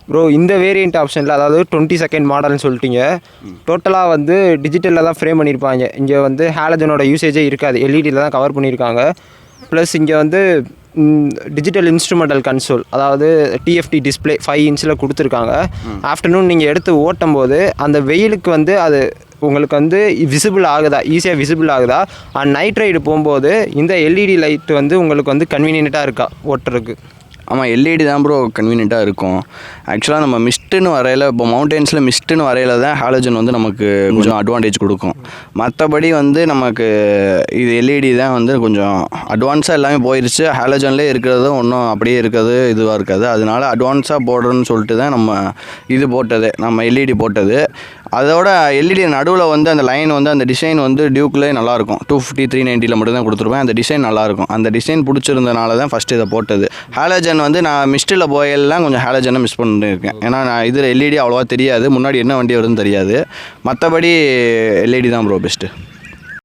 Bro இந்த variant ஆப்ஷனில் அதாவது 22nd மாடல்னு சொல்லிட்டீங்க. டோட்டலாக வந்து டிஜிட்டலில் தான் ஃப்ரேம் பண்ணியிருப்பாங்க. இங்கே வந்து ஹாலஜனோட யூசேஜே இருக்காது, எல்இடியில் தான் கவர் பண்ணியிருக்காங்க. ப்ளஸ் இங்கே வந்து டிஜிட்டல் இன்ஸ்ட்ருமெண்டல் கன்சோல், அதாவது டிஎஃப்டி டிஸ்பிளே 5 இன்ச்சில் கொடுத்துருக்காங்க. ஆஃப்டர்நூன் நீங்கள் எடுத்து ஓட்டும் போது அந்த வெயிலுக்கு வந்து அது உங்களுக்கு வந்து விசிபிள் ஆகுதா, ஈஸியாக விசிபிள் ஆகுதா. அண்ட் நைட் ரைடு போகும்போது இந்த எல்இடி லைட் வந்து உங்களுக்கு வந்து கன்வீனியண்ட்டாக இருக்கா ஓட்டுறதுக்கு? ஆமாம், எல்இடி தான் ப்ரோ கன்வீனியண்ட்டாக இருக்கும். ஆக்சுவலாக நம்ம மிஸ்ட்டுன்னு வரையில், இப்போ மவுண்டென்ஸில் மிஸ்ட்டுன்னு வரையில் தான் ஹாலஜன் வந்து நமக்கு கொஞ்சம் அட்வான்டேஜ் கொடுக்கும். மற்றபடி வந்து நமக்கு இது எல்இடி தான் வந்து கொஞ்சம் அட்வான்ஸாக எல்லாமே போயிடுச்சு. ஹாலஜன்லேயே இருக்கிறதும் ஒன்றும் அப்படியே இருக்கிறது இதுவாக இருக்காது. அதனால அட்வான்ஸாக போடுறோன்னு சொல்லிட்டு தான் நம்ம இது போட்டது, நம்ம எல்இடி போட்டது. அதோட எல்இடி நடுவில் வந்து அந்த லைன் வந்து அந்த டிசைன் வந்து டியூக்லேயே நல்லாயிருக்கும். 250 390 மட்டும் தான் கொடுத்துருப்பேன். அந்த டிசைன் நல்லாயிருக்கும். அந்த டிசைன் பிடிச்சிருந்தனால தான் ஃபஸ்ட்டு இதை போட்டது. ஹாலஜன் வந்து நான் மிஸ்ட்டில் போயெல்லாம் கொஞ்சம் ஹாலஜனை மிஸ் பண்ணியிருக்கேன். ஏன்னா நான் இதில் எல்இடி அவ்வளோவா தெரியாது, முன்னாடி என்ன வண்டி வருதுன்னு தெரியாது. மற்றபடி எல்இடி தான் ப்ரோ பெஸ்ட்டு.